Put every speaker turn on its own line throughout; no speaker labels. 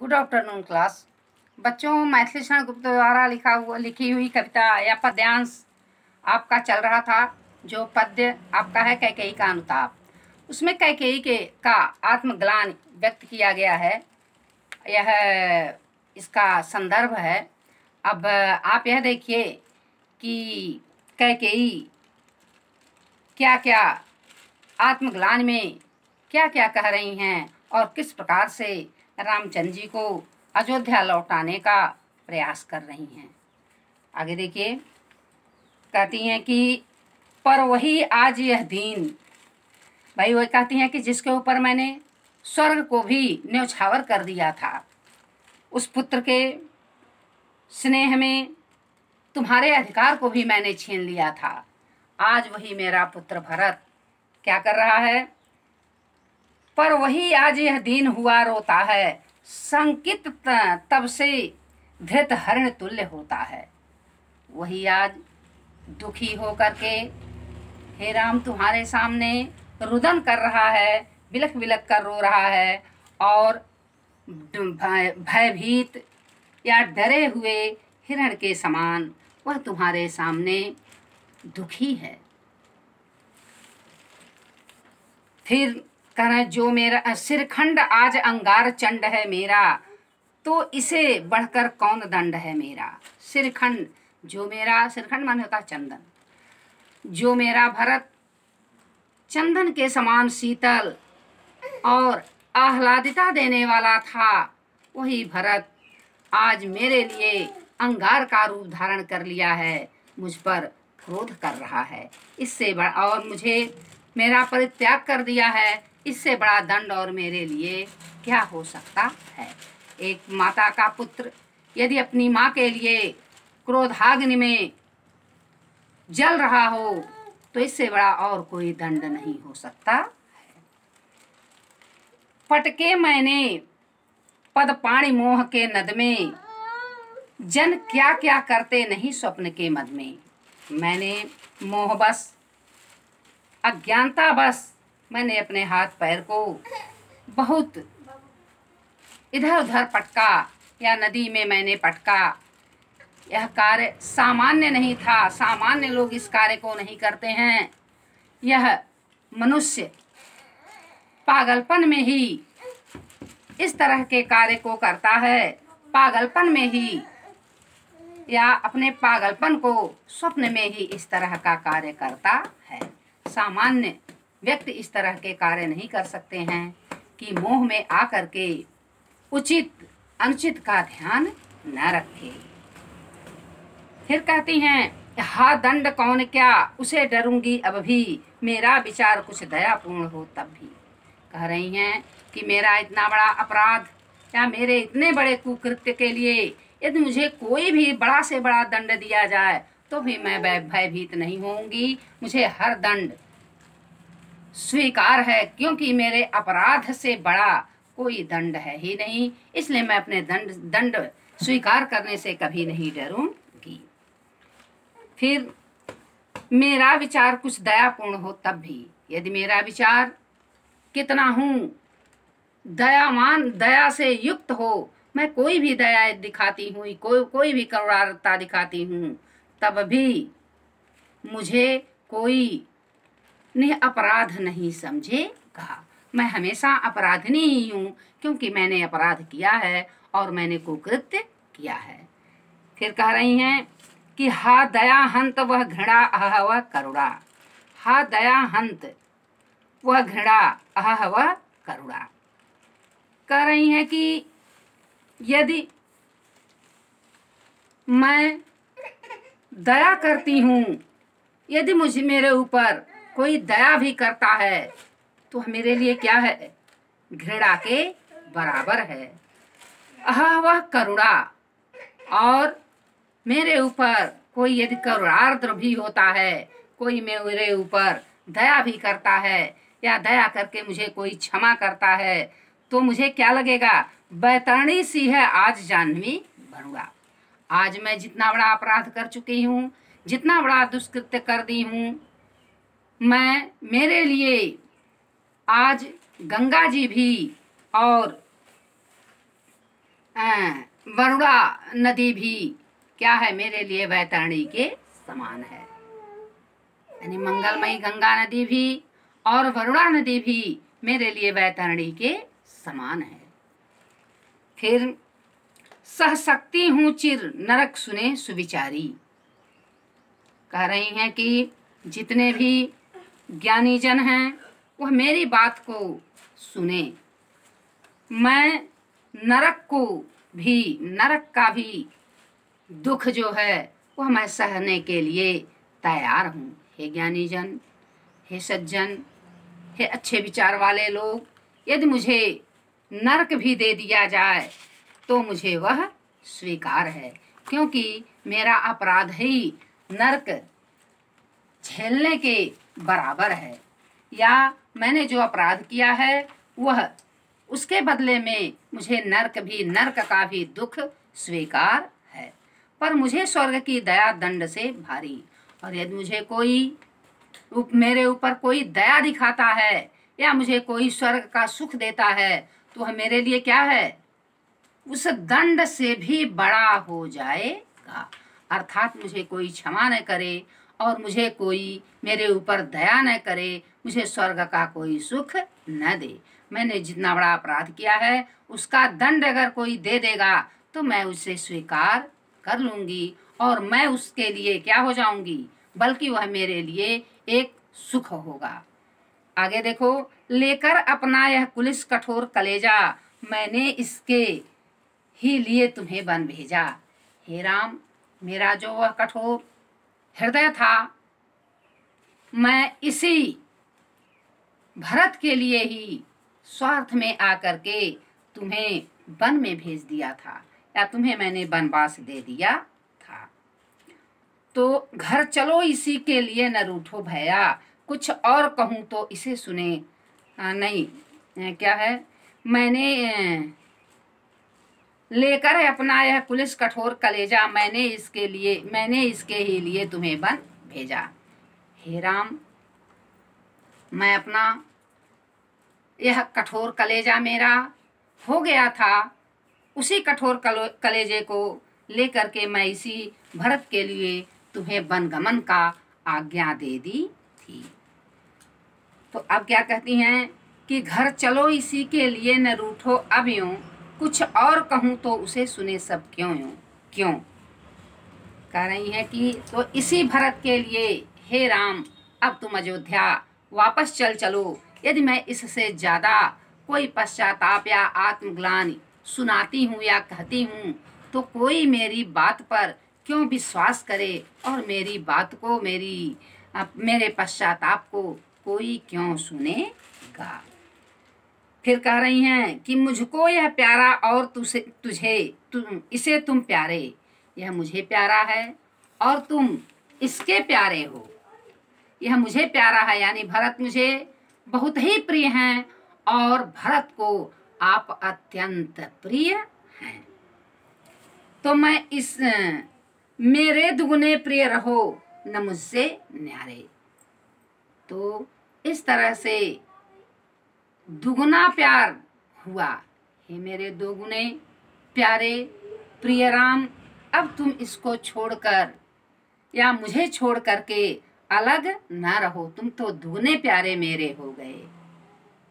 Good afternoon class. बच्चों, मैथिली शरण गुप्त द्वारा लिखी हुई कविता या पद्यांश आपका चल रहा था। जो पद्य आपका है कैकेयी का अनुताप, उसमें कैकेयी का आत्मग्लानि व्यक्त किया गया है। यह इसका संदर्भ है। अब आप यह देखिए कि कैकेयी क्या क्या आत्मग्लानि में क्या क्या कह रही हैं और किस प्रकार से रामचंद्र जी को अयोध्या लौटाने का प्रयास कर रही हैं। आगे देखिए, कहती हैं कि पर वही आज यह दीन। भाई वही कहती हैं कि जिसके ऊपर मैंने स्वर्ग को भी न्यौछावर कर दिया था, उस पुत्र के स्नेह में तुम्हारे अधिकार को भी मैंने छीन लिया था। आज वही मेरा पुत्र भरत क्या कर रहा है? पर वही आज यह दीन हुआ रोता है, संकित तब से धृत हरिण तुल्य होता है। वही आज दुखी होकर के हे राम तुम्हारे सामने रुदन कर रहा है, बिलख बिलख कर रो रहा है और भयभीत या डरे हुए हिरण के समान वह तुम्हारे सामने दुखी है। फिर कहना, जो मेरा सिरखंड आज अंगार चंड है मेरा, तो इसे बढ़कर कौन दंड है मेरा। सिरखंड, जो मेरा, सिरखंड माने होता चंदन, जो मेरा भरत चंदन के समान शीतल और आह्लादिता देने वाला था, वही भरत आज मेरे लिए अंगार का रूप धारण कर लिया है, मुझ पर क्रोध कर रहा है। इससे बड़ा और मुझे मेरा परित्याग कर दिया है, इससे बड़ा दंड और मेरे लिए क्या हो सकता है। एक माता का पुत्र यदि अपनी माँ के लिए क्रोधाग्नि में जल रहा हो, तो इससे बड़ा और कोई दंड नहीं हो सकता है। पटके मैंने पदपाणि मोह के नद में, जन क्या क्या करते नहीं स्वप्न के मद में। मैंने मोहबस, अज्ञानता बस मैंने अपने हाथ पैर को बहुत इधर उधर पटका या नदी में मैंने पटका। यह कार्य सामान्य नहीं था, सामान्य लोग इस कार्य को नहीं करते हैं। यह मनुष्य पागलपन में ही इस तरह के कार्य को करता है, पागलपन में ही या अपने पागलपन को स्वप्न में ही इस तरह का कार्य करता है। सामान्य व्यक्ति इस तरह के कार्य नहीं कर सकते हैं कि मोह में आकर के उचित अनुचित का ध्यान न रखे। फिर कहती हैं, हा दंड कौन क्या उसे डरूंगी अब भी, मेरा विचार कुछ दयापूर्ण हो तब भी। कह रही हैं कि मेरा इतना बड़ा अपराध या मेरे इतने बड़े कुकृत्य के लिए यदि मुझे कोई भी बड़ा से बड़ा दंड दिया जाए तो भी मैं भयभीत नहीं होंगी। मुझे हर दंड स्वीकार है, क्योंकि मेरे अपराध से बड़ा कोई दंड है ही नहीं। इसलिए मैं अपने दंड स्वीकार करने से कभी नहीं डरूंगी। फिर मेरा विचार कुछ दयापूर्ण हो तब भी, यदि मेरा विचार कितना हूँ दयावान, दया से युक्त हो, मैं कोई भी दया दिखाती हूँ, कोई भी करुणाता दिखाती हूँ, तब भी मुझे कोई अपराध नहीं समझेगा। मैं हमेशा अपराधिनी ही हूँ, क्योंकि मैंने अपराध किया है और मैंने कुकृत्य किया है। फिर कह रही हैं कि हा दया हंत वह घृणा अह वह करुणा। हा दया हंत वह घृणा अह वह करुणा। कह रही हैं कि यदि मैं दया करती हूँ, यदि मुझे मेरे ऊपर कोई दया भी करता है तो मेरे लिए क्या है, घृणा के बराबर है। अह वह करुणा, और मेरे ऊपर कोई यदि करुणार्द्र भी होता है, कोई मेरे ऊपर दया भी करता है या दया करके मुझे कोई क्षमा करता है, तो मुझे क्या लगेगा, बैतरणी सी है आज जाह्नवी बरुआ। आज मैं जितना बड़ा अपराध कर चुकी हूँ, जितना बड़ा दुष्कृत्य कर दी हूँ, मैं मेरे लिए आज गंगा जी भी और वरुणा नदी भी क्या है मेरे लिए वैतरणी के समान है। यानी मंगलमयी गंगा नदी भी और वरुणा नदी भी मेरे लिए वैतरणी के समान है। फिर सह सकती हूँ चिर नरक सुने सुविचारी, कह रही हैं कि जितने भी ज्ञानी जन हैं वह मेरी बात को सुने। मैं नरक को भी, नरक का भी दुख जो है वह मैं सहने के लिए तैयार हूँ। हे ज्ञानी जन, हे सज्जन, हे अच्छे विचार वाले लोग, यदि मुझे नरक भी दे दिया जाए तो मुझे वह स्वीकार है, क्योंकि मेरा अपराध ही नरक झेलने के बराबर है। या मैंने जो अपराध किया है वह उसके बदले में मुझे नरक का भी दुख स्वीकार है। पर मुझे स्वर्ग की दया दंड से भारी, और यदि मुझे कोई मेरे ऊपर कोई दया दिखाता है या मुझे कोई स्वर्ग का सुख देता है तो वह मेरे लिए क्या है, उस दंड से भी बड़ा हो जाएगा। अर्थात मुझे कोई क्षमा न करे और मुझे कोई मेरे ऊपर दया न करे, मुझे स्वर्ग का कोई सुख न दे। मैंने जितना बड़ा अपराध किया है उसका दंड अगर कोई दे देगा तो मैं उसे स्वीकार कर लूंगी और मैं उसके लिए क्या हो जाऊंगी, बल्कि वह मेरे लिए एक सुख होगा। आगे देखो, लेकर अपना यह कुलिस कठोर कलेजा, मैंने इसके ही लिए तुम्हें बन भेजा। हे राम, मेरा जो वह कठोर हृदय था, मैं इसी भरत के लिए ही स्वार्थ में आकर के तुम्हें वन में भेज दिया था, या तुम्हें मैंने वनवास दे दिया था। तो घर चलो इसी के लिए न रूठो भैया, कुछ और कहूँ तो इसे सुने नहीं। क्या है, मैंने लेकर अपना यह कुलिस कठोर कलेजा, मैंने इसके ही लिए तुम्हें वन भेजा। हे राम, मैं अपना यह कठोर कलेजा मेरा हो गया था, उसी कठोर कलेजे को लेकर के मैं इसी भरत के लिए तुम्हें वनगमन का आज्ञा दे दी थी। तो अब क्या कहती हैं कि घर चलो इसी के लिए न रूठो अब यूं, कुछ और कहूँ तो उसे सुने सब क्यों यूं क्यों। कह रही है कि तो इसी भरत के लिए हे राम, अब तुम अयोध्या वापस चलो। यदि मैं इससे ज्यादा कोई पश्चाताप या आत्मग्लानि सुनाती हूँ या कहती हूँ तो कोई मेरी बात पर क्यों विश्वास करे और मेरी बात को, मेरे पश्चाताप को कोई क्यों सुनेगा। फिर कह रही हैं कि मुझको यह प्यारा और इसे तुम प्यारे, यह मुझे प्यारा है और तुम इसके प्यारे हो। यह मुझे प्यारा है यानी भरत मुझे बहुत ही प्रिय हैं और भरत को आप अत्यंत प्रिय हैं। तो मैं इस मेरे दुगने प्रिय रहो न मुझसे न्यारे। तो इस तरह से दुगुना प्यार हुआ। हे मेरे दो गुने प्यारे प्रिय राम, अब तुम इसको छोड़कर या मुझे छोड़ करके अलग ना रहो। तुम तो दुगने प्यारे मेरे हो गए,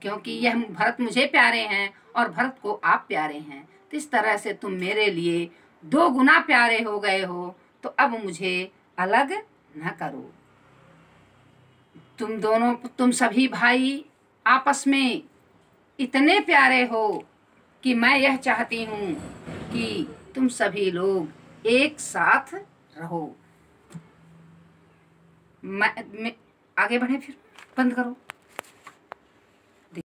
क्योंकि यह भरत मुझे प्यारे हैं और भरत को आप प्यारे हैं। तो इस तरह से तुम मेरे लिए 2 गुना प्यारे हो गए हो, तो अब मुझे अलग न करो। तुम सभी भाई आपस में इतने प्यारे हो कि मैं यह चाहती हूँ कि तुम सभी लोग एक साथ रहो। मैं आगे बढ़े, फिर बंद करो।